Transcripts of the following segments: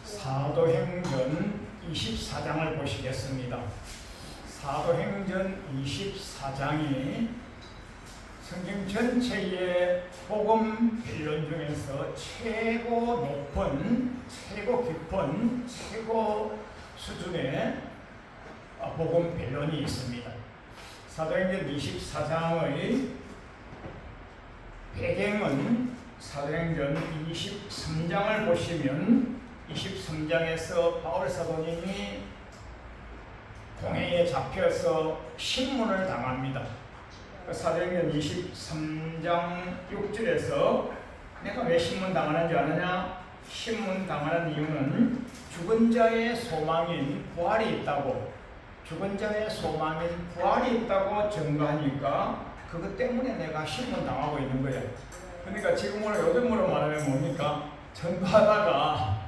사도행전 24장을 보시겠습니다. 사도행전 24장이 성경 전체의 복음 변론 중에서 최고 높은, 최고 깊은, 최고 수준의 복음 변론이 있습니다. 사도행전 24장의 배경은 사도행전 23장을 보시면 23장에서 바울 사도님이 공회에 잡혀서 신문을 당합니다. 사도행전 23장 6절에서 내가 왜 신문 당하는지 아느냐? 신문 당하는 이유는 죽은 자의 소망인 부활이 있다고, 죽은 자의 소망인 부활이 있다고 증거하니까 그것 때문에 내가 신문 당하고 있는 거야. 그러니까 지금으로 요즘으로 말하면 뭡니까? 전도하다가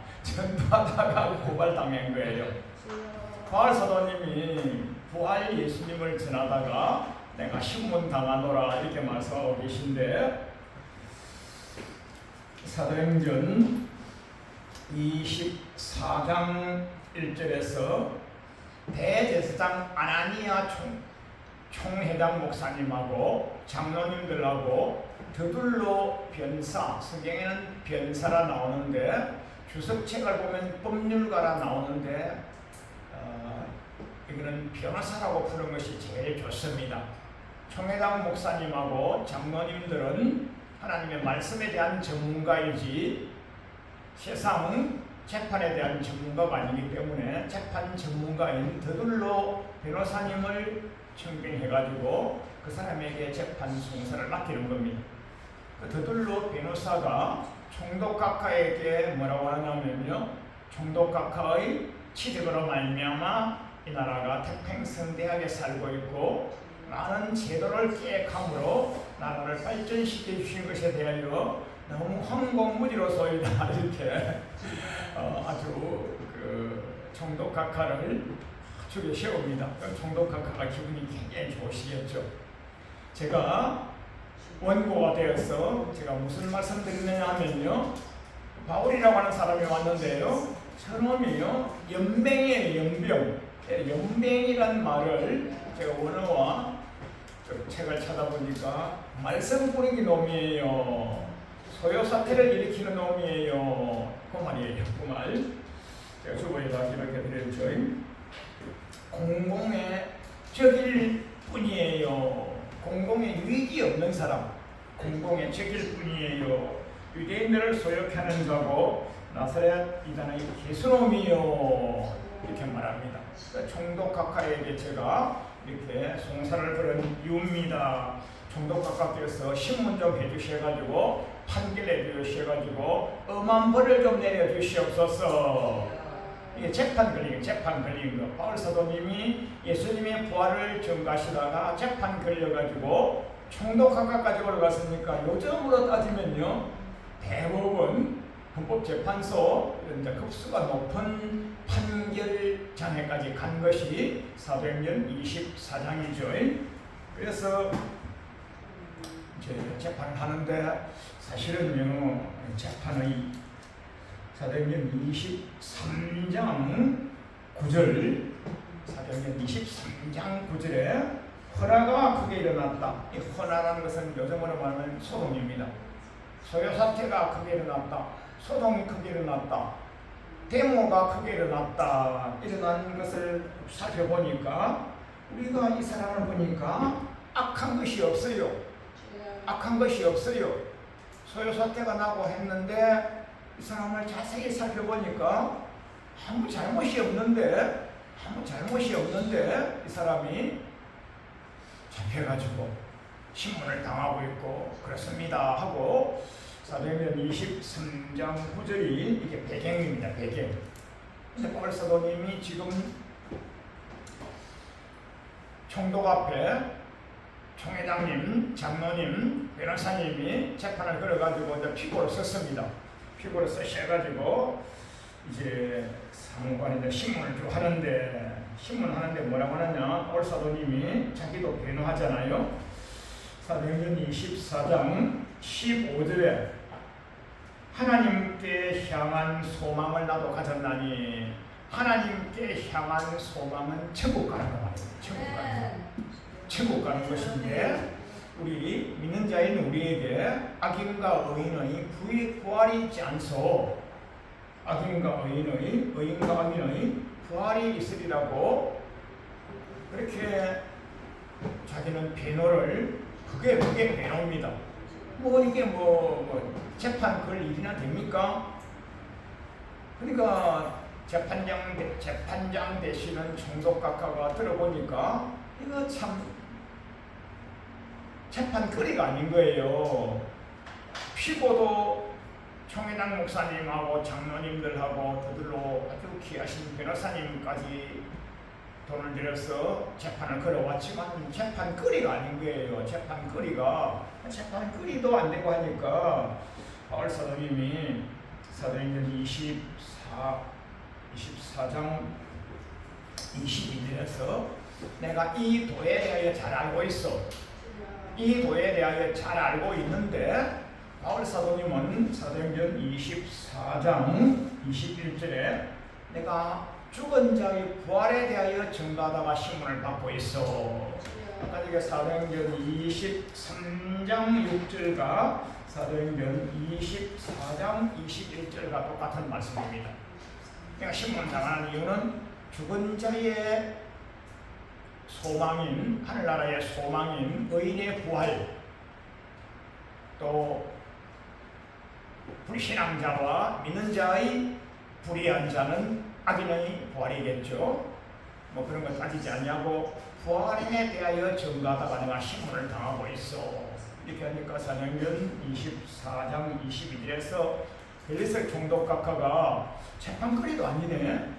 고발당한 거예요. 바울 사도님이 부활 예수님을 전하다가 내가 신문 당하노라 이렇게 말씀하고 계신데, 사도행전 24장 1절에서 대제사장 아나니아 총회장 목사님하고 장로님들하고 더둘로 변사, 성경에는 변사라 나오는데 주석책을 보면 법률가라 나오는데 이거는 변호사라고 푸는 것이 제일 좋습니다. 총회장 목사님하고 장로님들은 하나님의 말씀에 대한 전문가이지 세상 재판에 대한 전문가가 아니기 때문에 재판 전문가인 더둘로 변호사님을 청빙해가지고 그 사람에게 재판 송사를 맡기는 겁니다. 그 더둘로 변호사가 총독각하에게 뭐라고 하냐면요, 총독각하의 취직으로 말미암아 이 나라가 태평성대하게 살고 있고 많은 제도를 깨감으로 나라를 발전시켜 주신 것에 대하여 너무 황공무지로소이다 이렇게 아주 총독각하를 죽여 세웁니다. 총독각하가 기분이 굉장히 좋으시겠죠. 제가 원고가 되어서 제가 무슨 말씀 드리느냐 하면요, 바울이라고 하는 사람이 왔는데요, 저놈이요 연병이에요. 연병이란 말을 제가 원어와 책을 찾아보니까 말썽 부리기 놈이에요, 소요사태를 일으키는 놈이에요, 그 말이에요. 그 말 제가 주보에다 이렇게 드렸죠. 공공의 적일 뿐이에요. 공공의 유익이 없는 사람, 공공의 적일 뿐이에요. 유대인들을 소욕케 하는 자고 나사렛 이단의 개수놈이요 이렇게 말합니다. 그러니까 총독각하에게 제가 이렇게 송사를 그런 이유입니다. 총독각하께서 신문 좀 해주셔가지고 판결해 주셔가지고 엄한 벌을 좀 내려주시옵소서. 이게 재판 걸린 거. 바울 사도님이 예수님의 부활을 증거하시다가 재판 걸려가지고 총독각하까지 올라갔으니까 요즘으로 따지면요, 대법원, 헌법재판소 이런 급수가 높은 판결장에까지 간 것이 사도행전 24장이죠. 그래서 이제 재판을 하는데 사실은요, 재판의 사도행전 23장 9절, 사도행전 23장 9절에 헌화가 크게 일어났다. 이 헌화라는 것은 요즘으로 말하면 소동입니다. 소요사태가 크게 일어났다. 소동이 크게 일어났다. 데모가 크게 일어났다. 일어난 것을 살펴보니까 우리가 이 사람을 보니까 악한 것이 없어요. 악한 것이 없어요. 소요사태가 나고 했는데 이 사람을 자세히 살펴보니까 아무 잘못이 없는데 이 사람이 잡혀가지고 신문을 당하고 있고 그렇습니다 하고, 사도행전 23장 9절이 이게 배경입니다. 배경. 근데 바울 사도님이 지금 총독 앞에 총회장님, 장로님, 변호사님이 재판을 걸어가지고 이제 피고로 썼습니다. 피고로 쓰셔가지고 이제 사무관이 신문을 좀 하는데, 신문하는데 뭐라고 하느냐, 바울 사도님이 자기도 변호하잖아요. 사도행전 24장 15절에 하나님께 향한 소망을 나도 가졌나니 하나님께 향한 소망은 천국 가는 거 말이에요. 천국 가는 것인데 우리 믿는 자인 우리에게 악인과 의인의 부활이 있지 않소. 악인과 의인과 악인의 부활이 있으리라고 그렇게 자기는 변호를 그게 변호입니다. 뭐 이게 뭐 재판 걸 일이나 됩니까? 그러니까 재판장 되시는 총독각하가 들어보니까 이거 참 재판거리가 아닌 거예요. 피고도 총회장 목사님하고 장로님들하고 저들로 아주 귀하신 변호사님까지 돈을 들여서 재판을 걸어왔지만 재판거리가 아닌 거예요. 재판거리도 안 되고 하니까 바울 사도님이 사도행전 24장 22절에서 내가 이 도에 대하여 잘 알고 있어. 이 도에 대하여 잘 알고 있는데 바울 사도님은 사도행전 24장 21절에 내가 죽은 자의 부활에 대하여 증거하다가 신문을 받고 있어. 아까 이게 사도행전 23장 6절과 사도행전 24장 21절과 똑같은 말씀입니다. 내가 신문 당하는 이유는 죽은 자의 소망인 하늘나라의 소망인 의인의 부활, 또 불신앙자와 믿는 자의 불의한 자는 악인의 부활이겠죠. 뭐 그런 거 따지지 않냐고 부활에 대하여 증거하다가 내가 신문을 당하고 있어. 이렇게 하니까 사도행전 24장 22절에서 벨리셀 총독각하가 재판거리도 아니네.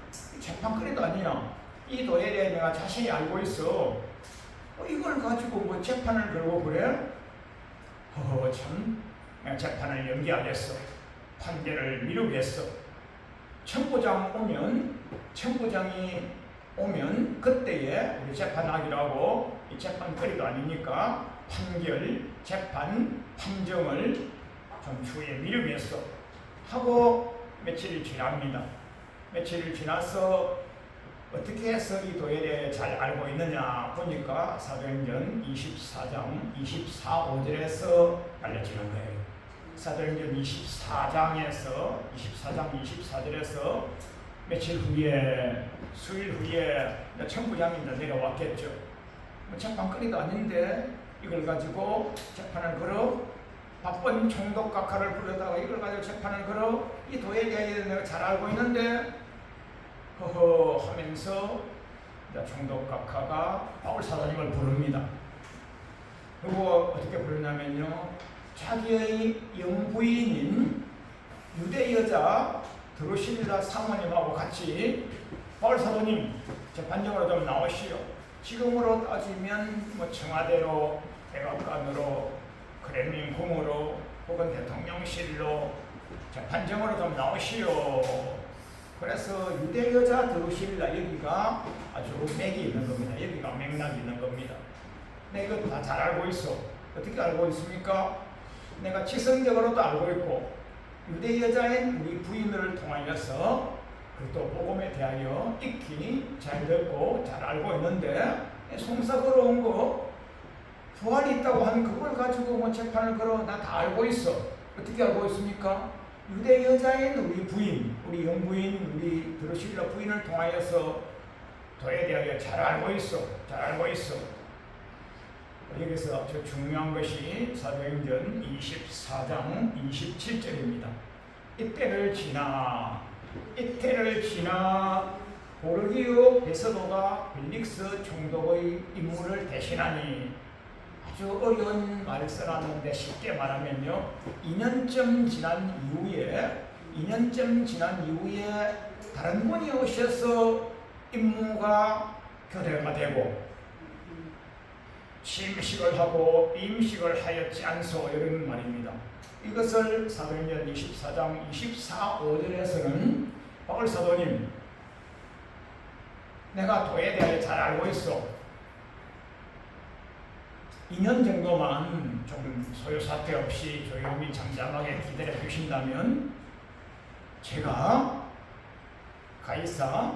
재판거리도 아니야. 이 도에 대해 내가 자세히 알고 있어. 이걸 가지고 뭐 재판을 걸고 그래? 참 내가 재판을 연기하겠어. 판결을 미루겠어. 청부장이 오면 그때에 우리 재판하기로 하고 이 재판거리도 아니니까 재판, 판정을 좀 추후에 미루겠어 하고 며칠이 지납니다. 며칠이 지나서 어떻게 해서 이 도에 대해 잘 알고 있느냐 보니까 사도행전 24장 24절에서 알려지는 거예요. 사도행전 24장 24절에서 며칠 후에 수일 후에 청부장님도 내려왔겠죠. 뭐 재판거리도 아닌데 이걸 가지고 재판을 걸어 바쁜 총독각하를 부르다가 이걸 가지고 재판을 걸어 이 도에 대해 내가 잘 알고 있는데 하면서 총독각하가 바울 사도님을 부릅니다. 그리고 어떻게 부르냐면요, 자기의 영부인인 유대 여자 드루실라 사모님하고 같이 바울 사도님 재판정으로 좀 나오시오. 지금으로 따지면 뭐 청와대로, 백악관으로, 크렘린 궁으로 혹은 대통령실로 재판정으로 좀 나오시오. 그래서 유대 여자 드루실라 여기가 아주 맥이 있는 겁니다. 여기가 맥락이 있는 겁니다. 내가 이거 다 잘 알고 있어. 어떻게 알고 있습니까? 내가 지성적으로도 알고 있고 유대 여자인 우리 부인을 통하여서 또 복음에 대하여 익히 잘 듣고 잘 알고 있는데 송사 걸어온 거 부활이 있다고 하는 그걸 가지고 뭐 재판을 걸어 나 다 알고 있어. 어떻게 알고 있습니까? 유대 여자인 우리 부인, 우리 영부인, 우리 드루실라 부인을 통하여서 도에 대하여 잘 알고 있어. 여기서 아주 중요한 것이 사도행전 24장 27절입니다. 이때를 지나 고르기오 베서도가 벨릭스 총독의 임무를 대신하니 아주 어려운 말을 써놨는데 쉽게 말하면요, 2년쯤 지난 이후에 다른 분이 오셔서 임무가 교대가 되고 침식을 하고 임식을 하였지 않소 이런 말입니다. 이것을 사도행전 24장 24절에서는 바울 사도님 내가 도에 대하여 잘 알고 있어. 2년 정도만 좀 소요사태 없이 조용히 잠잠하게 기다려 주신다면 제가 가이사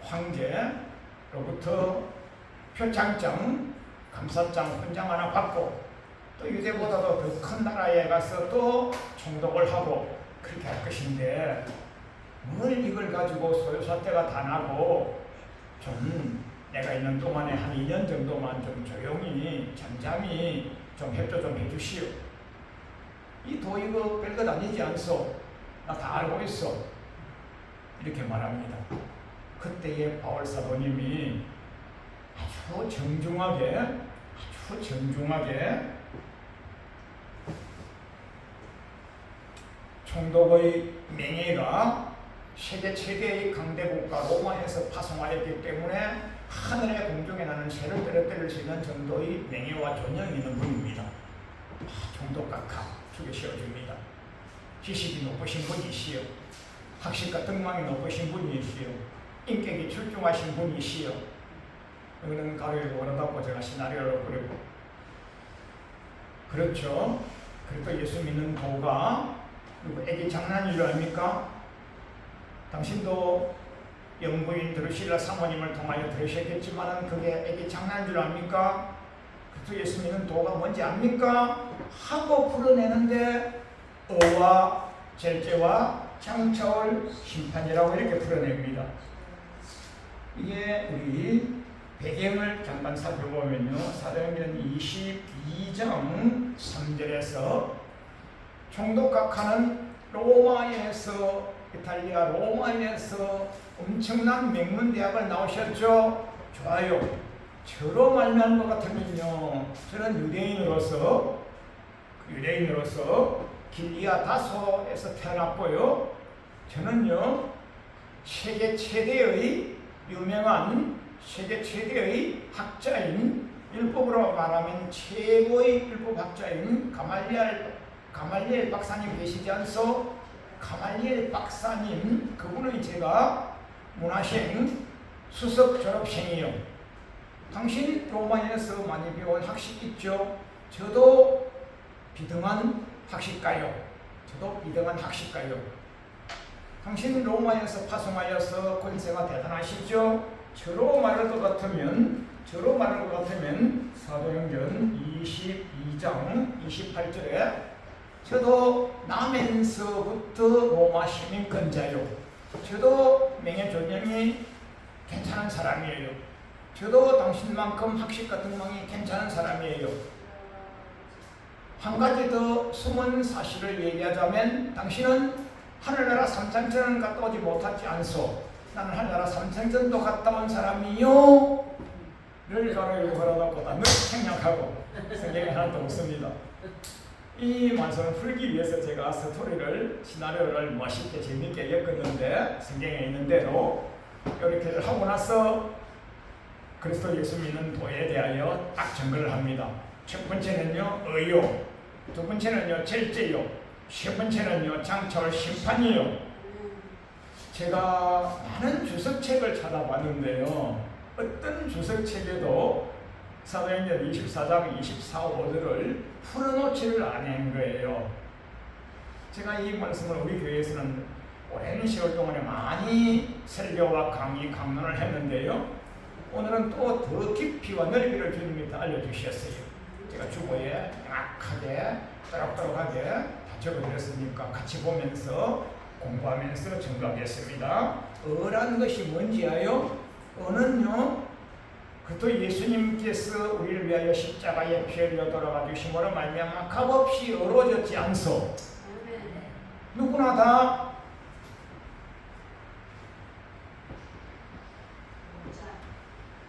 황제로부터 표창장, 감사장, 훈장 하나 받고 또 유대보다도 더 큰 나라에 가서 또 총독을 하고 그렇게 할 것인데 뭘 이걸 가지고 소요사태가 다 나고 좀 내가 있는 동안에 한 2년 정도만 좀 조용히 잠잠히 좀 협조 좀 해주시오. 이 도 이거 별것 아니지 않소? 나 다 알고 있어. 이렇게 말합니다. 그때의 바울 사도님이 아주 정중하게 총독의 명예가 세계 최대의 강대국가 로마에서 파송하였기 때문에 하늘의 공중에 나는 새를 떨어뜨릴 수 있는 정도의 명예와 존영이 있는 분입니다. 총독 각하 축에 세워줍니다. 지식이 높으신 분이시여, 학식과 등망이 높으신 분이시여, 인격이 출중하신 분이시여. 이거는 가로에 원하다고 제가 시나리오를 그리고 그렇죠. 그리고 예수 믿는 도가 애기 장난인 줄 압니까? 당신도 영부인 드루실라 사모님을 통하여 들으셨겠지만 그게 애기 장난인 줄 압니까? 그리고 예수 믿는 도가 뭔지 압니까? 하고 풀어내는데 어와 절제와 장차올 심판이라고 이렇게 풀어냅니다. 이게 우리 배경을 잠깐 살펴보면요. 사도행전 22장 3절에서 총독 각하는 로마에서 이탈리아 로마에서 엄청난 명문대학을 나오셨죠. 좋아요. 저로 말미암은 것 같으면요. 저는 유대인으로서 길리아 다소에서 태어났고요. 저는요. 세계 최대의 학자인, 율법으로 말하면 최고의 율법학자인 가말리엘 박사님 계시지 않소? 가말리엘 박사님, 그분의 제가 문화생 수석 졸업생이요. 당신 로마에서 많이 배운 학식 있죠? 저도 비등한 학식가요. 당신 로마에서 파송하여서 권세가 대단하시죠? 저로 말할 것 같으면 사도행전 22장 28절에 저도 나면서부터 로마 시민권자요. 저도 명예 존영이 괜찮은 사람이에요. 저도 당신만큼 학식과 등망이 괜찮은 사람이에요. 한 가지 더 숨은 사실을 얘기하자면 당신은 하늘나라 삼창천은 갔다 오지 못하지 않소. 나는 하늘나라 삼창천도 갔다 온 사람이요. 를 가로열고 걸어놓고 늘 생략하고 성경에 하나도 없습니다. 이 말씀을 풀기 위해서 제가 시나리오를 멋있게 재밌게 엮었는데 성경에 있는 대로 이렇게 하고 나서 그리스도 예수 믿는 도에 대하여 딱 정글을 합니다. 첫 번째는요 의요, 두 번째는요 절제요, 세 번째는요 장차올 심판이요. 제가 많은 주석책을 찾아봤는데요. 어떤 주석책에도 사도행전 24장 24, 5절을 풀어놓지를 않은 거예요. 제가 이 말씀을 우리 교회에서는 오랜 세월 동안에 많이 설교와 강론을 했는데요. 오늘은 또 더 깊이와 넓이를 주님이 더 알려주셨어요. 제가 주보에 정확하게 또록또록하게 다 적어드렸으니까 같이 보면서 공부하면서 증거하겠습니다. 어라는 것이 뭔지요? 어는요, 그것도 예수님께서 우리를 위하여 십자가에 피 흘려 돌아가 주심으로 말미암아 값없이 어루어졌지 않소. 누구나 다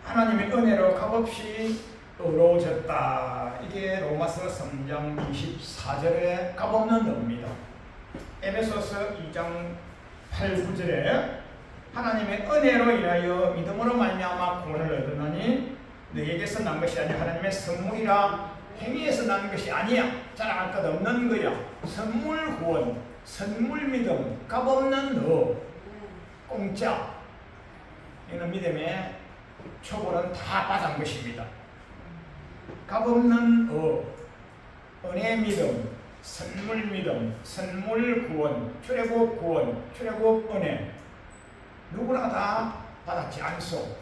하나님의 은혜로 값없이 어루어졌다. 이게 로마서 3장 24절에 값없는 의미입니다. 에베소서 2장 8, 9절에 하나님의 은혜로 인하여 믿음으로 말미암아 구원을 얻었나니 너에게서 난 것이 아니라 하나님의 선물이라. 행위에서 난 것이 아니야. 자랑할 것 없는 거야. 선물 구원, 선물 믿음, 값없는 너, 공짜. 이는 믿음의 초보는 다 받은 것입니다. 값없는 은혜 믿음, 선물 믿음, 선물 구원, 출애굽 구원, 출애굽 은혜 누구나 다 받았지 않소.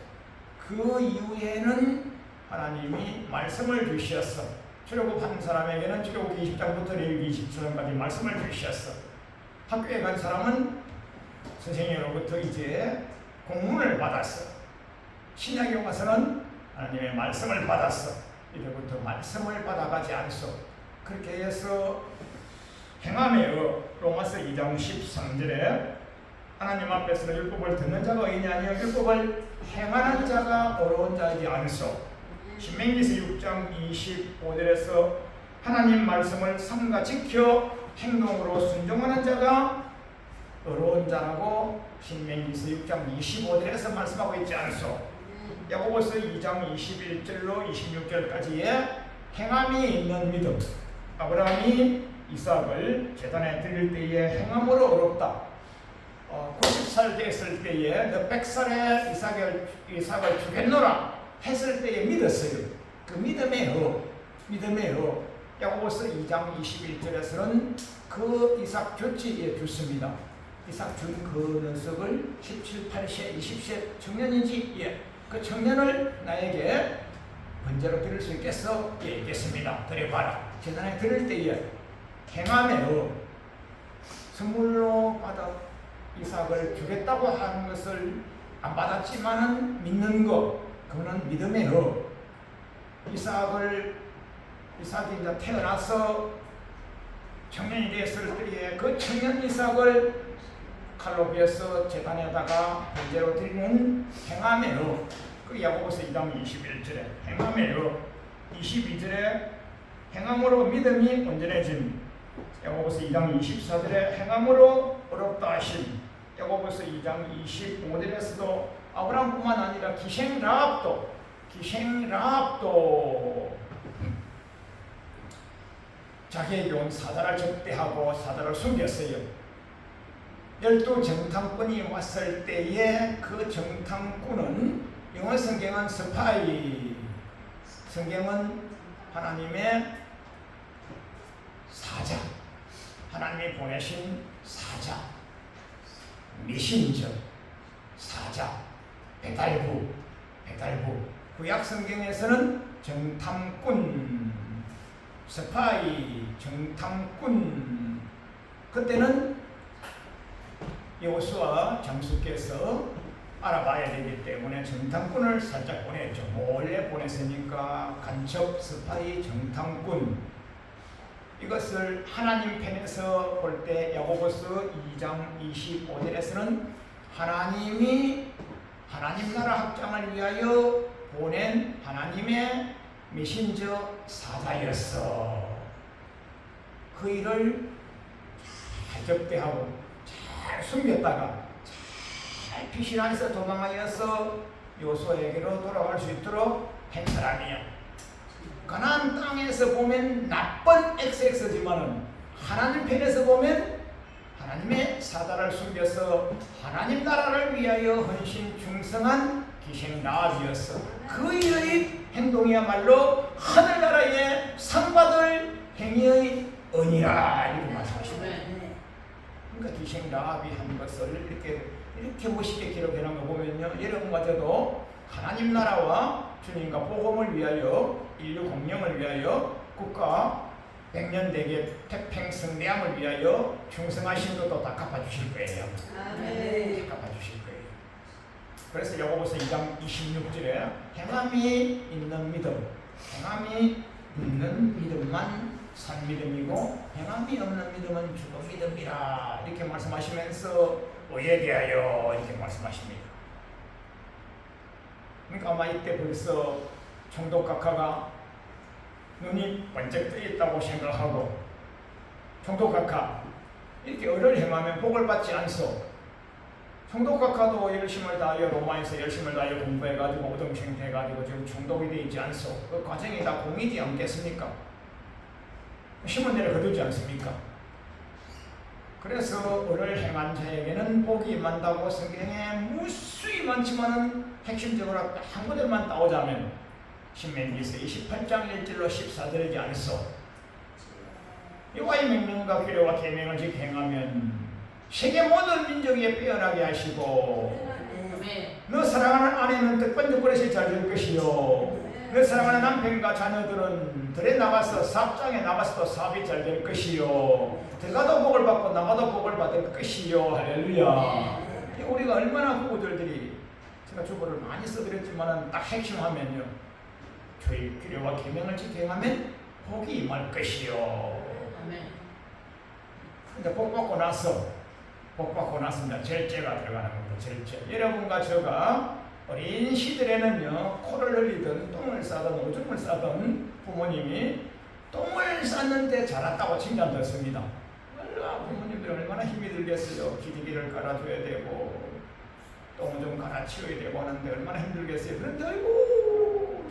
그 이후에는 하나님이 말씀을 주셨어. 출애굽한 사람에게는 출애굽 20장부터 레위기 20장까지 말씀을 주셨어. 학교에 간 사람은 선생님으로부터 이제 공문을 받았어. 신약에 와서는 하나님의 말씀을 받았어. 이제부터 말씀을 받아가지 않소. 그렇게 해서 행함에요. 로마서 2장 13절에 하나님 앞에서 율법을 듣는 자가 의냐니요 율법을 행하는 자가 어려운 자이지 않소. 신명기서 6장 25절에서 하나님 말씀을 삼가 지켜 행동으로 순종하는 자가 어려운 자라고 신명기서 6장 25절에서 말씀하고 있지 않소. 야고보서 2장 21절로 26절까지의 행함이 있는 믿음. 아브라함이 이삭을 제단에 드릴 때에 행함으로 어렵다. 90살 됐을 때에 너 100살에 이삭을 주겠노라 했을 때에 믿었어요. 그 믿음에요. 야고보서 2장 21절에서는 그 이삭 줬지에 줬습니다. 이삭 준 그 녀석을 17, 8세, 20세 청년인지 그 청년을 나에게 번제로 드릴 수 있겠어? 예, 있겠습니다. 드려봐라. 제단에 드릴 때에 행함에요. 선물로 받아 이삭을 주겠다고 하는 것을 안 받았지만은 믿는 것, 그거는 믿음에요. 이삭이 이제 태어나서 청년이 됐을 때에 그 청년 이삭을 칼로 베어서 제단에다가 번제로 드리는 행함에요. 그 야고보서 2장 21절에 행함에요. 22절에 행함으로 믿음이 온전해짐. 야고보서 2장 24절에 행함으로 어렵다 하심. 야고보서 2장 25절에서도 아브라함뿐만 아니라 기생 라합도 자기에게 온 사자를 적대하고 사자를 숨겼어요. 12 정탐꾼이 왔을 때에 그 정탐꾼은 영어 성경은 스파이, 성경은 하나님의 사자, 하나님이 보내신 사자, 메신저, 사자, 배달부. 구약 성경에서는 정탐꾼, 스파이, 정탐꾼. 그때는 여호수아 장수께서 알아봐야 되기 때문에 정탐꾼을 살짝 보냈죠. 몰래 보냈으니까 간첩, 스파이, 정탐꾼. 이것을 하나님 편에서 볼 때 야고보서 2장 25절에서는 하나님이 하나님 나라 확장을 위하여 보낸 하나님의 메신저 사자였어. 그 일을 잘 접대하고 잘 숨겼다가 잘 피실 안에서 도망하여서 요소에게로 돌아갈 수 있도록 한 사람이야. 가나안 땅에서 보면 나쁜 XX지만은 하나님 편에서 보면 하나님의 사자를 숨겨서 하나님 나라를 위하여 헌신 충성한 기생 라합이었어. 그의 행동이야말로 하늘나라의 상받을 행위의 은이라 이렇게 말씀하십니다. 그러니까 기생 라합이 한 것을 이렇게 멋있게 기록해 놓은 거 보면요, 여러분과 저도 하나님 나라와 주님과 복음을 위하여, 인류 공영을 위하여, 국가 백년대계 태평성대함을 위하여 충성하신 것도 다 갚아주실 거예요. 아멘. 다 갚아주실 거예요. 그래서 야고보서 2장 26절에 행함이 있는 믿음, 행함이 있는 믿음만 산 믿음이고 행함이 없는 믿음은 죽은 믿음이라 이렇게 말씀하시면서 의에 대하여 이렇게 말씀하십니다. 그러니까 아마 이때 벌써 총독각하가 눈이 번쩍 떠 있다고 생각하고, 총독각하 이렇게 의를 행하면 복을 받지 않소. 총독각하도 열심을 다하여 로마에서 열심을 다하여 공부해가지고 우등생태해가지고 지금 총독이 되어 있지 않소. 그 과정이 다 공이지 않겠습니까? 심은 대로 거두지 않습니까? 그래서 의를 행한 자에게는 복이 임한다고 성경에 무수히 많지만은 핵심적으로 한 구절만 따오자면 신명기서 28장 1절로 14절이지 않소. 여호와의 명령과 규례와 계명을 행하면 세계 모든 민족에 빼어나게 하시고 너 사랑하는 아내는 득번득번해서 잘 될 것이요 너 사랑하는 남편과 자녀들은 들에 나가서 사업장에 나가서도 사업이 잘 될 것이요 들어가도 복을 받고 나가도 복을 받을 것이요. 할렐루야. 우리가 얼마나 후보들이 제가 주보를 많이 써드렸지만 딱 핵심하면요 저희 규례와 계명을 지켜하면 복이 임할 것이요. 근데 복 받고 났습니다. 절제가 들어가는 겁니다. 절제. 여러분과 제가 어린 시절에는요 코를 흘리든 똥을 싸든 오줌을 싸든 부모님이 똥을 쌌는데 자랐다고 칭찬 듣습니다. 부모님들은 얼마나 힘이 들겠어요. 기저귀를 깔아줘야 되고 똥을 좀 갈아치워야 되고 하는데 얼마나 힘들겠어요. 그런데 아이고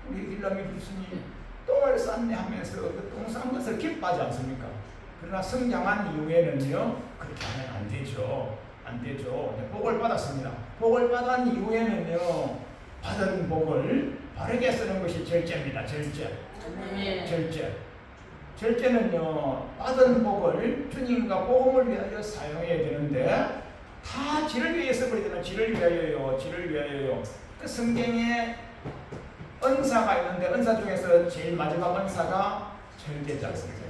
우리 길라미 교수님 똥을 쌌네 하면서 그 똥 싼 것을 기뻐하지 않습니까? 그러나 성장한 이후에는요 그렇게 하면 안 되죠. 안 되죠. 복을 받았습니다. 복을 받은 이후에는요 받은 복을 바르게 쓰는 것이 절제입니다. 절제. 절제는요 받은 복을 주님과 복음을 위하여 사용해야 되는데 다 지를 위해서 그러잖아요. 지를 위하여요. 그 성경에 은사가 있는데 은사 중에서 제일 마지막 은사가 절제지 않습니까?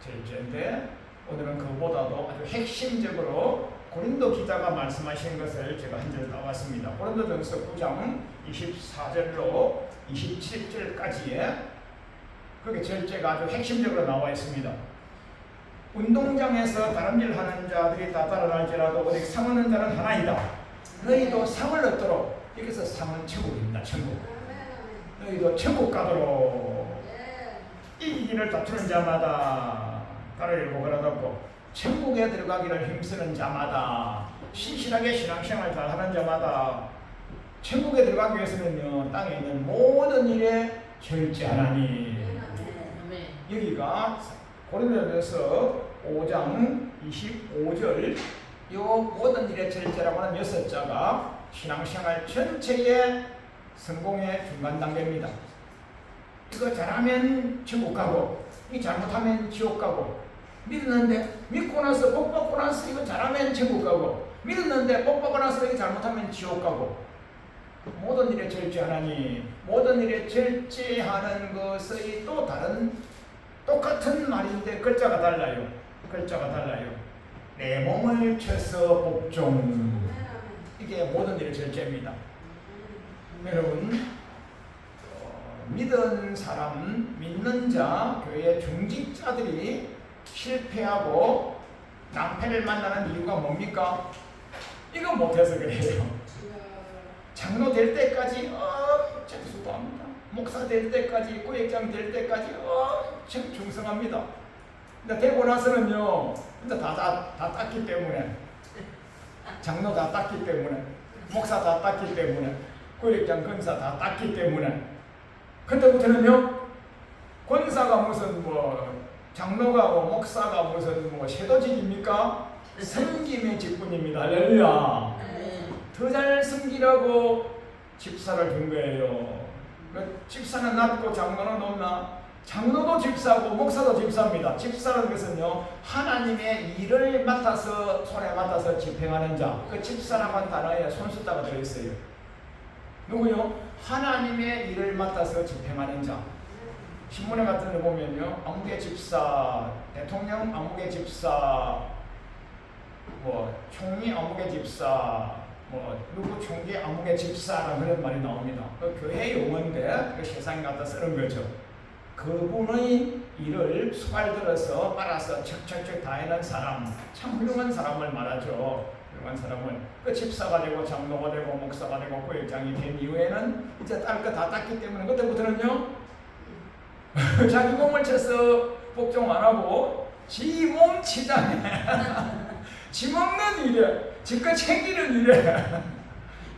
절제인데 오늘은 그보다도 아주 핵심적으로 고린도 기자가 말씀하신 것을 제가 한 절 나왔습니다. 고린도전서 9장 24절로 27절까지에 그게 절제가 아주 핵심적으로 나와 있습니다. 운동장에서 다름질 하는 자들이 다 따라날지라도 오직 상 얻는 자는 하나이다. 너희도 상을 얻도록. 여기서 상은 천국입니다. 천국. 너희도 천국 가도록 이기기를 다투는 자마다 따르려고 그러고 천국에 들어가기를 힘쓰는 자마다 신실하게 신앙생활 잘하는 자마다 천국에 들어가기 위해서는요 땅에 있는 모든 일에 절제하나니. 여기가 고린도전서 5장 25절 이 모든 일에 절제라고 하는 6자가 신앙생활 전체의 성공의 중간 단계입니다. 이거 잘하면 천국 가고 이 잘못하면 지옥 가고 믿었는데 믿고 나서 복 받고 나서 이거 잘하면 천국 가고 믿었는데 복 받고 나서 이거 잘못하면 지옥 가고 모든 일에 절제하나니. 모든 일에 절제하는 것의 또 다른 똑같은 말인데 글자가 달라요. 내 몸을 쳐서 복종. 이게 모든 일의 절제입니다. 여러분 믿는 사람, 믿는 자, 교회 중직자들이 실패하고 낭패를 만나는 이유가 뭡니까? 이거 못해서 그래요. 장로 될 때까지 엄청 수고합니다. 목사 될 때까지, 구역장 될 때까지 엄청 충성합니다. 근데 되고 나서는요, 근데 다 땄기 때문에, 장로 다 땄기 때문에, 목사 다 땄기 때문에, 구역장 권사 다 땄기 때문에, 그때부터는요, 권사가 무슨 장로가 목사가 무슨 쇄도직입니까? 섬김의 직분입니다. 할렐루야. 더 잘 섬기라고 집사를 준 거예요. 집사는 낮고 장로는 높나? 장로도 집사고 목사도 집사입니다. 집사라는 것은요 하나님의 일을 맡아서 손에 맡아서 집행하는 자. 그 집사라는 단어에 손수다가 들어있어요. 누구요? 하나님의 일을 맡아서 집행하는 자. 신문에 같은 데 보면요 아무개 집사, 대통령 아무개 집사, 총리 아무개 집사, 누구 총기 아무개 집사라는 그런 말이 나옵니다. 그 교회 용어인데 그 세상에 갖다 쓰는 거죠. 그분의 일을 수발 들어서 빨아서 척척척 다 해낸 사람, 참 훌륭한 사람을 말하죠. 훌륭한 사람을. 그 집사가 되고 장로가 되고 목사가 되고 구역장이 된 이후에는 이제 딸 거 다 땄기 때문에 그때부터는요 자기 몸을 쳐서 복종 안 하고 지 몸 치장해 지 먹는 일에 지껏 챙기는 일에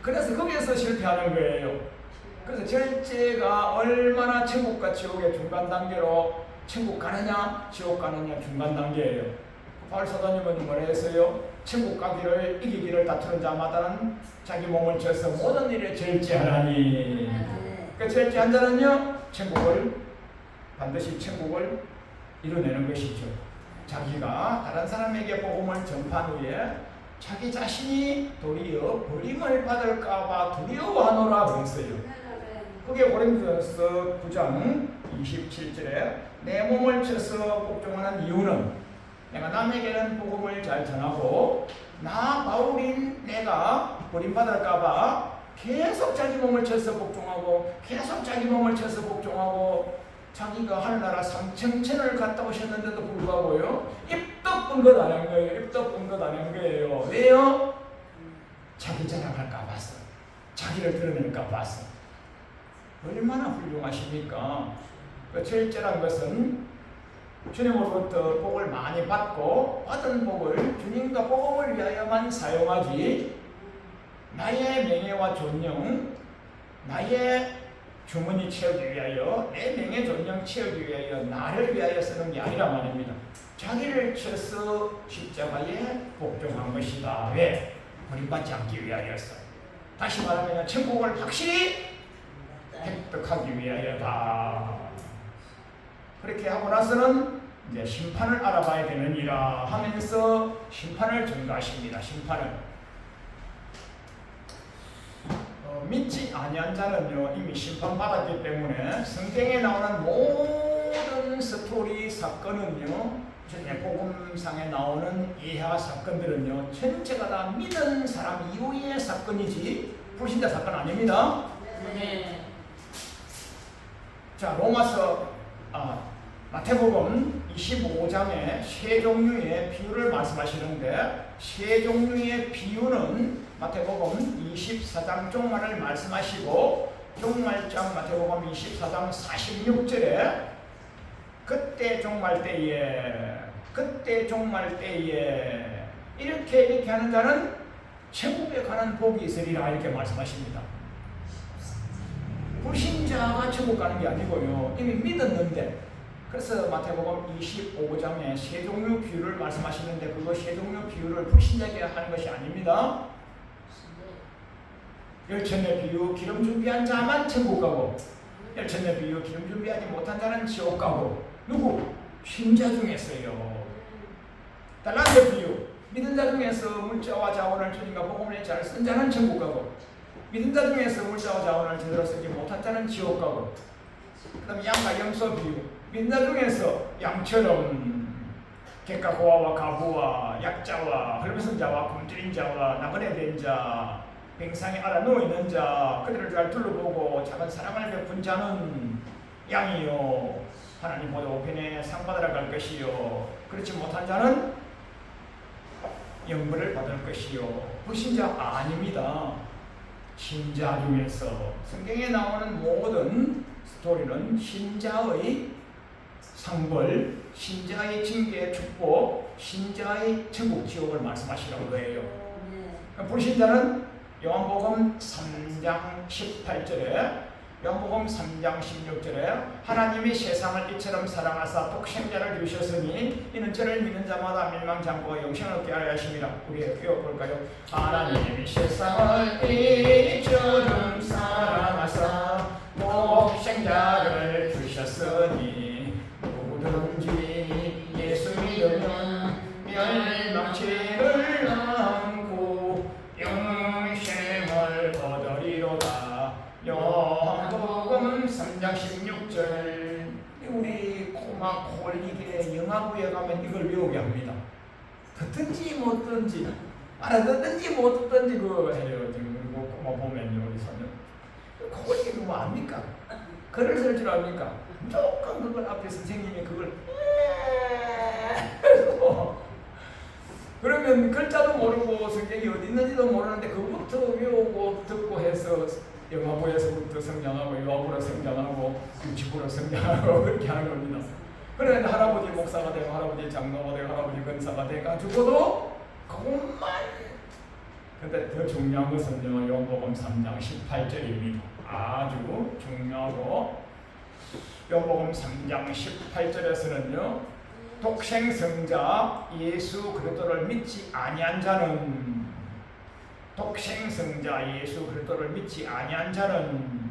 그래서 거기에서 실패하는 거예요. 그래서 절제가 얼마나 천국과 지옥의 중간 단계로 천국 가느냐 지옥 가느냐 중간 단계예요. 바울 사도님은 뭐라 했어요? 천국 가기를 이기기를 다투는 자마다는 자기 몸을 쳐서 모든 일에 절제하라니. 그 절제한 자는요 반드시 천국을 이뤄내는 것이죠. 자기가 다른 사람에게 복음을 전파한 후에 자기 자신이 도리어 버림을 받을까봐 두려워하노라 그랬어요. 그게 고린도서 9장 27절에 내 몸을 쳐서 복종하는 이유는 내가 남에게는 복음을 잘 전하고 나 바울인 내가 버림받을까봐 계속 자기 몸을 쳐서 복종하고 계속 자기 몸을 쳐서 복종하고 자기가 하늘나라 삼청천을 갔다 오셨는데도 불구하고요 입덕 분 것 안 한 거예요. 입덕 분 것 안 한 거예요. 왜요? 자기 자랑할까 봐서, 자기를 드러낼까 봐서. 얼마나 훌륭하십니까? 그 절제란 것은 주님으로부터 복을 많이 받고 받은 복을 주님과 복음을 위하여만 사용하지 나의 명예와 존영, 나의 주머니 채우기 위하여, 내 명예 존영 채우기 위하여 나를 위하여 쓰는 게 아니라 말입니다. 자기를 쳐서 십자가에 복종한 것이다. 왜? 버림받지 않기 위하여서. 다시 말하면 천국을 확실히 획득하기 위하여다. 그렇게 하고 나서는 이제 심판을 알아봐야 되느니라 하면서 심판을 전가하십니다. 심판을. 믿지 아니한 자는요 이미 심판받았기 때문에 성경에 나오는 모든 스토리 사건은요 복음상에 나오는 이하 사건들은요 전체가 다 믿은 사람 이후의 사건이지 불신자 사건 아닙니다. 네. 자 마태복음 25장에 세 종류의 비유를 말씀하시는데 세 종류의 비유는 마태복음 24장 종말을 말씀하시고 종말장 마태복음 24장 46절에 그때 종말 때에 이렇게 하는 자는 천국에 가는 복이 있으리라 이렇게 말씀하십니다. 불신자가 천국 가는 게 아니고요 이미 믿었는데 그래서 마태복음 25장에 세 종류 비유를 말씀하시는데 그거 세 종류 비유를 불신자에게 하는 것이 아닙니다. 열천의 비유 기름 준비한 자만 천국 가고 열천의 비유 기름 준비하지 못한 자는 지옥 가고 누구? 신자 중에서요. 달란트 비유 믿은 자 중에서 물자와 자원을 주님과 복음을 잘 쓴 자는 천국 가고 믿은 자 중에서 물자와 자원을 제대로 쓰지 못한 자는 지옥 가고 그 다음에 양과 염소 비유 믿는 자 중에서 양처럼 객과 고아와 가부와 약자와 헐벗은 자와 굶주린 자와 나그네 된 자 뱅상에 알아 누워있는 자 그들을 잘 둘러보고 작은 사랑을 베푼 자는 양이요 하나님 보좌 우편에 상 받으러 갈 것이요 그렇지 못한 자는 영벌을 받을 것이요 불신자 아닙니다. 신자 중에서 성경에 나오는 모든 스토리는 신자의 상벌, 신자의 징계 축복, 신자의 천국 지옥을 말씀하시는 거예요. 불신자는 요한복음 3장 18절에 요한복음 3장 16절에 하나님이 세상을 이처럼 사랑하사 독생자를 주셨으니 이는 저를 믿는 자마다 멸망치 않고 영생을 얻게 하려 하심이라. 우리 읽어볼까요? 하나님이 세상을 이처럼 사랑하사 독생자를 주셨으니 누구든지 예수 믿으면 멸망치를 않고 영생을 얻으리로다. 요한복음 3장 16절. 우리 꼬마 콜리게 영화부에 가면 이걸 외우게 합니다. 듣든지 못 듣든지 알아듣든지 못 듣든지 그거 해요. 지금 꼬마 보면요 우리 손은 콜리게 뭐 압니까? 글을 쓸 줄 압니까? 조금 그걸 앞에 선생님이 그걸 그러면 글자도 모르고 성경이 어디 있는지도 모르는데 그것부터 외우고 듣고 해서 영화부에서부터 성장하고 요한부로 성장하고 유치부로 성장하고 그렇게 하는 겁니다. 그런데 할아버지 목사가 되고 할아버지 장로가 되고 할아버지 권사가 돼가지고도 그것만. 근데 더 중요한 것은요 요한복음 3장 18절입니다. 아주 중요하고 요한복음 3장 18절에서는요 독생성자 예수 그리스도를 믿지 아니한 자는 독생성자 예수 그리스도를 믿지 아니한 자는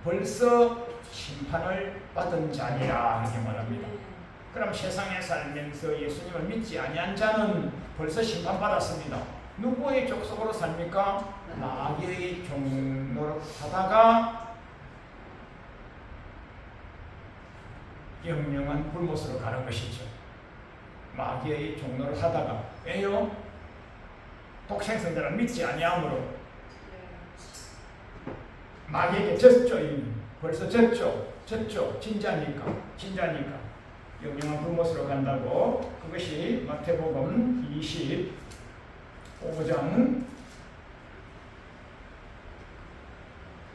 벌써 심판을 받은 자니라 이렇게 말합니다. 그럼 세상에 살면서 예수님을 믿지 아니한 자는 벌써 심판받았습니다. 누구의 족속으로 삽니까? 마귀의 종노릇 하다가 영영한 불못으로 가는 것이죠. 마귀의 종노릇 하다가. 왜요? 독생성자를 믿지 아니함으로 마귀에게 졌죠. 이미 벌써 졌죠. 진짜니까 영영한 불못으로 간다고. 그것이 마태복음 25장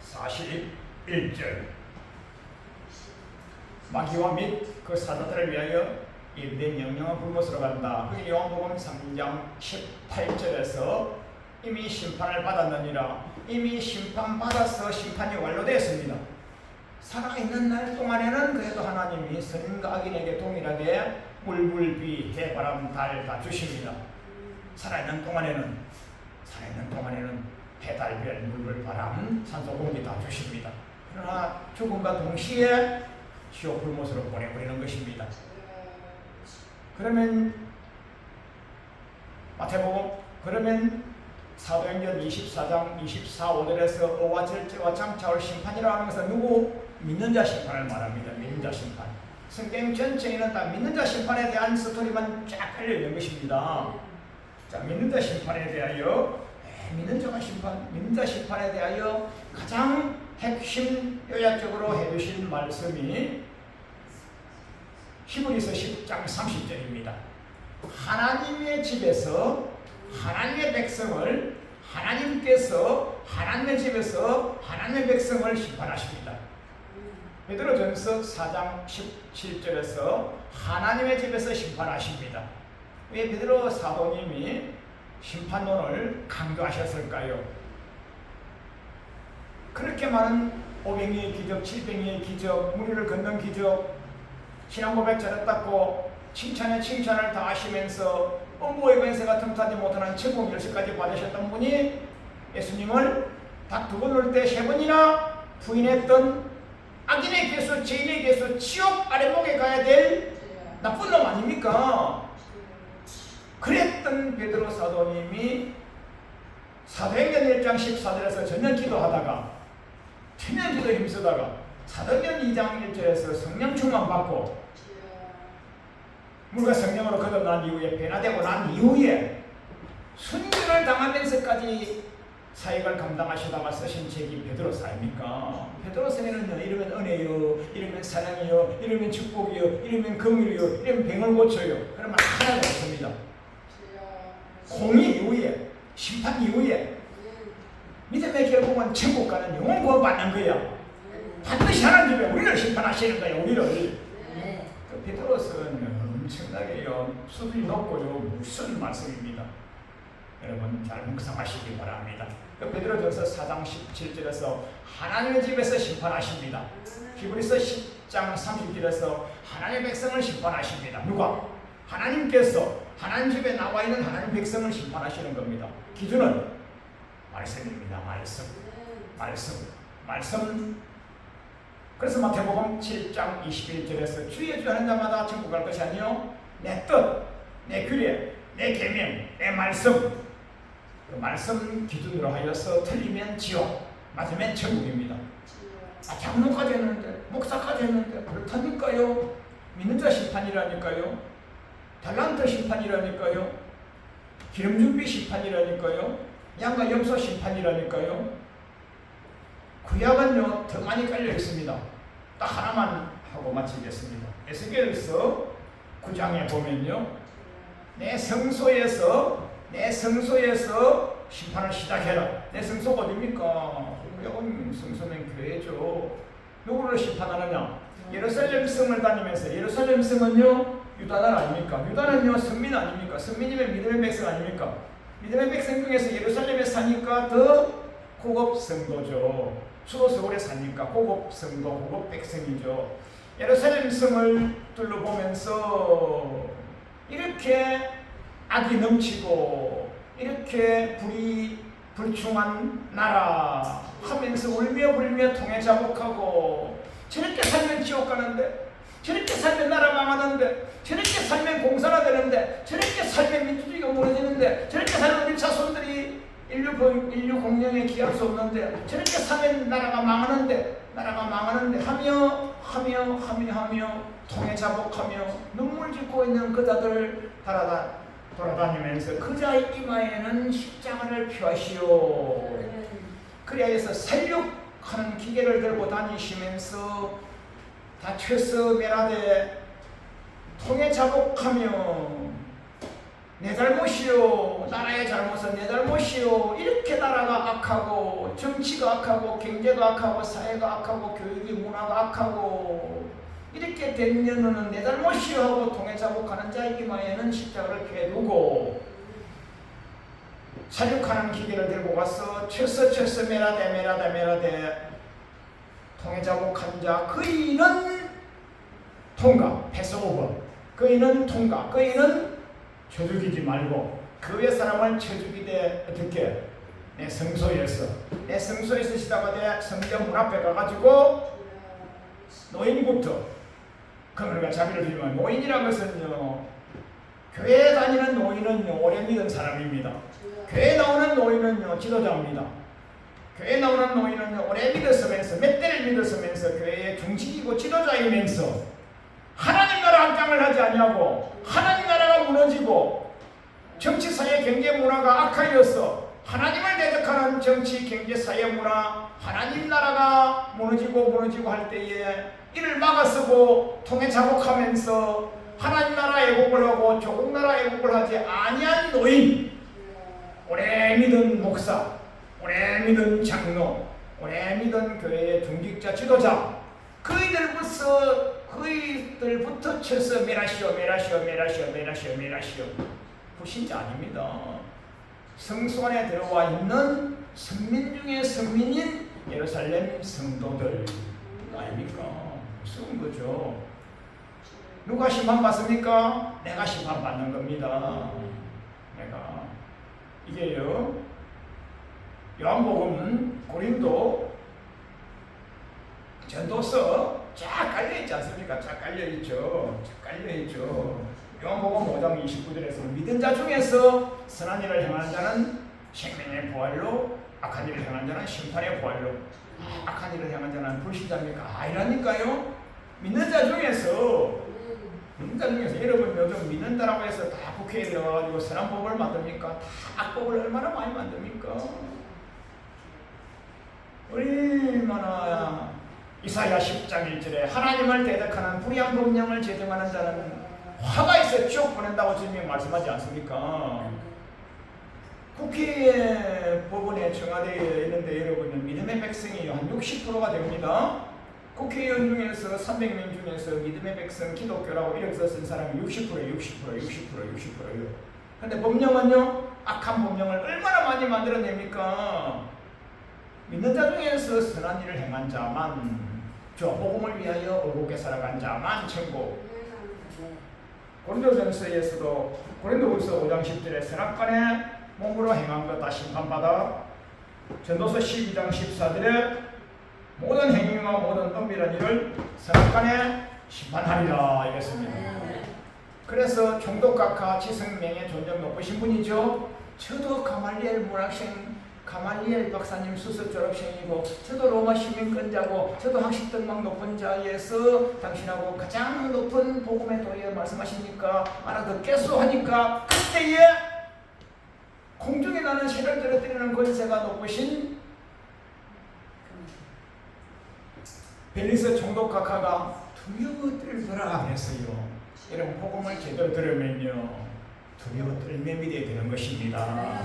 41절. 마귀와 및 그 사자들을 위하여 예비된 영영한 불못으로 간다. 그 요한복음 3장 18절에서 이미 심판을 받았느니라. 이미 심판받아서 심판이 완료되었습니다. 살아있는 날 동안에는 그래도 하나님이 선인과 악인에게 동일하게 물, 비, 해, 바람, 달 다 주십니다. 살아있는 동안에는 해, 달, 별, 물, 바람, 산소, 공기 다 주십니다. 그러나 죽음과 동시에 지옥 불못으로 보내버리는 것입니다. 그러면 마태복음 사도행전 24장 24절에서 의와 절제와 장차올 심판이라고 하는 것은 누구? 믿는 자 심판을 말합니다. 믿는 자 심판. 성경 전체에는 다 믿는 자 심판에 대한 스토리만 쫙 깔려있는 것입니다. 자, 믿는 자 심판에 대하여 믿는 자 심판에 대하여 가장 핵심 요약적으로 해주신 말씀이 히브리서 10장 30절입니다. 하나님의 집에서 하나님의 백성을 하나님께서 하나님의 집에서 하나님의 백성을 심판하십니다. 베드로전서 4장 17절에서 하나님의 집에서 심판하십니다. 왜 베드로 사도님이 심판론을 강조하셨을까요? 그렇게 많은 500리의 기적, 700리의 기적, 무리를 걷는 기적, 신앙 고백 잘했다고 칭찬에 칭찬을 다 하시면서 음부의 권세가 틈타지 못하는 천국 열쇠까지 받으셨던 분이 예수님을 다투고 놀 때 3번이나 부인했던 악인의 개수, 죄인의 개수, 지옥 아래목에 가야 될 나쁜 놈 아닙니까? 그랬던 베드로 사도님이 사도행전 1장 14절에서 전년 기도하다가 천년 기도 힘쓰다가 사도행전 2장 1절에서 성령 충만 받고 물과 성령으로 거듭난 이후에 변화되고 난 이후에 순교를 당하면서까지 사역을 감당하시다가 쓰신 책이 베드로서 아닙니까? 베드로서에는요, 이러면 은혜요, 이러면 사랑이요, 이러면 축복이요, 이러면 긍휼이요, 이러면 병을 고쳐요. 그러면 하나도 없습니다. 공의 이후에, 심판 이후에 믿음의 결국은 천국 가는 영혼 구원 받는 거야. 반드시 하나님 집에 우리를 심판하시는 거예요. 우리를. 그 베드로서는 엄청나게요, 수준이 높고요, 무슨 말씀입니다. 여러분 잘 묵상하시기 바랍니다. 그 베드로전서 4장 17절에서 하나님의 집에서 심판하십니다. 히브리서 10장 30절에서 하나님의 백성을 심판하십니다. 누가? 하나님께서 하나님 집에 나와 있는 하나님 백성을 심판하시는 겁니다. 기준은 말씀입니다. 말씀. 그래서 마태복음 7장 21절에서 주의 주 하는 자마다 천국 갈 것이 아니요 내 뜻, 내 규례, 내 계명, 내 말씀, 그 말씀 기준으로 하여서 틀리면 지옥, 맞으면 천국입니다. 장로까지 했는데, 목사까지 했는데 그렇다니까요. 믿는 자 심판이라니까요. 달란트 심판이라니까요. 기름준비 심판이라니까요. 양과 염소 심판이라니까요. 구약은요 더 많이 깔려 있습니다. 딱 하나만 하고 마치겠습니다. 에스겔서 9장에 보면요, 내 성소에서 심판을 시작해라. 내 성소가 어디입니까? 구약은 성소는 교회죠. 누구를 심판하느냐? 예루살렘 성을 다니면서, 예루살렘 성은요 유다 나라 아닙니까? 유다는요 선민 아닙니까? 선민이면 믿음의 백성 아닙니까? 믿음의 백성 중에서 예루살렘에 사니까 더 고급 성도죠. 수도 서울에 사니까 고급 성도, 고급 백성이죠. 예루살렘 성을 둘러보면서 이렇게 악이 넘치고 이렇게 불충한 나라 하면서 울며 불며 통해 자복하고 저렇게 살면 지옥 가는데 저렇게 살면 나라 망하는데, 저렇게 살면 공산화 되는데, 저렇게 살면 민주주의가 무너지는데, 저렇게 살면 우리 자손들이 인류 공영에 기할 수 없는데, 저렇게 살면 나라가 망하는데 하며 통해 자복하며 눈물 짓고 있는 그자들 돌아다니면서 그자의 이마에는 십자가를 펴시오. 그래야 해서 살육하는 기계를 들고 다니시면서 다쳐서 멸하되 통해 자복하며 내 잘못이요, 나라의 잘못은 내 잘못이요, 이렇게 나라가 악하고 정치가 악하고 경제가 악하고 사회가 악하고 교육이 문화가 악하고 이렇게 되면은 내 잘못이요 하고 통해 자복하는 자의 이마에는 십자가를 펴두고 살육하는 기계를 들고 가서 쳐서 멸하되 통해 자복한 자 그이는 통과, 패스오버. 그이는 통과, 그이는 쳐죽이지 말고 그 외 사람을 쳐죽이되 어떻게? 내 성소에서 시작하되 성전 문 앞에 가가지고 노인부터, 그러니까 자비를 드리면 노인이라는 것은요, 교회에 다니는 노인은요 오래 믿은 사람입니다. 교회에 나오는 노인은요 지도자입니다. 교회에 나오는 노인은요 오래 믿었으면서 몇 대를 믿었으면서 교회의 중직이고 지도자이면서 하나님 나라 확장을 하지 아니하고 하나님 나라가 무너지고 정치, 사회, 경제, 문화가 악하여서 하나님을 대적하는 정치, 경제, 사회, 문화, 하나님 나라가 무너지고 할 때에 이를 막아서고 통해 자복하면서 하나님 나라 애국을 하고 조국 나라 애국을 하지 아니한 노인, 오래 믿은 목사, 오래 믿은 장로, 오래 믿은 교회의 중직자, 지도자, 그이들부터 쳐서 멸하시오. 불신자 아닙니다. 성소 안에 들어와 있는 성민 중에 성민인 예루살렘 성도들 아닙니까? 무서운 거죠. 누가 심판받습니까? 내가 심판받는 겁니다. 내가. 이게요, 요한복음 고린도 전도서 쫙 깔려있지 않습니까? 쫙 깔려있죠. 요한복음 5장 29절에서 믿은 자 중에서 선한 일을 행하는 자는 생명의 부활로, 악한 일을 행하는 자는 심판의 부활로. 악한 일을 행하는 자는 불신자입니까? 아니라니까요. 믿는 자 중에서 여러분 요즘 믿는다라고 해서 다 국회에 들어가가지고 선한 법을 만듭니까? 다 악법을 얼마나 많이 만듭니까? 얼마나. 이사야 10장 1절에 하나님을 대적하는 불의한 법령을 제정하는 자는 화가 있어 지옥 보낸다고 주님이 말씀하지 않습니까? 국회에, 법원에, 청와대에 있는데 여러분은 믿음의 백성이 한 60%가 됩니다. 국회의원 중에서 300명 중에서 믿음의 백성 기독교라고 이력서 쓴 사람이 60%예요. 근데 법령은요, 악한 법령을 얼마나 많이 만들어냅니까? 믿는 자 중에서 선한 일을 행한 자만, 복음을 위하여 의롭게 살아간 자만 천국. 고린도전서에서도 고린도후서 5장 10절에 선악간에 몸으로 행한 것 다 심판받아. 전도서 12장 14절에 모든 행위와 모든 은밀한 일을 선악간에 심판하리라 이랬습니다. 그래서 총독각하 지성명예 존경 높으신 분이죠. 저도 가말리엘 문학생, 가말리엘 박사님 수석 졸업생이고, 저도 로마 시민권자고, 저도 학식 등록 높은 자리에서 당신하고 가장 높은 복음의 도리에 말씀하시니까 알아듣겠소 하니까, 그때에 공중에 나는 새를 떨어뜨리는 권세가 높으신 벨리스 총독각하가 두려워 떨더라 했어요. 여러분 복음을 제대로 들으면요 두려워 떨매 되게 되는 것입니다.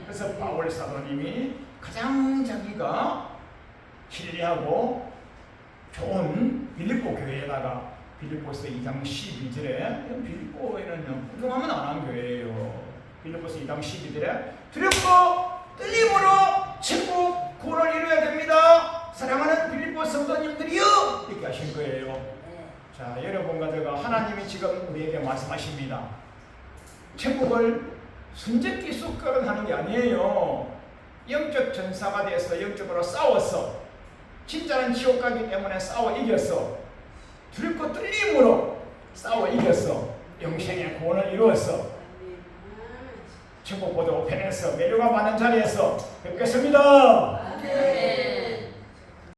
그래서 바울 사도님이 가장 자기가 신뢰하고 좋은 빌립보 교회에다가 빌립보서 2장 12절에 빌립보에는 운동하면 안 한 교회예요. 빌립보서 2장 12절에 두렵고 떨림으로 천국 구원을 이루어야 됩니다. 사랑하는 빌립보 성도님들이요 이렇게 하신 거예요. 자, 여러분과 제가 하나님이 지금 우리에게 말씀하십니다. 천국을 순적기 쑥걸은 하는 게 아니에요. 영적 전사가 돼서 영적으로 싸웠어. 진짜는 지옥 가기 때문에 싸워 이겼어. 들고 뚫림으로 싸워 이겼어. 영생의 구원을 이루었어. 축복보도 우편에서 매료가 많은 자리에서 뵙겠습니다.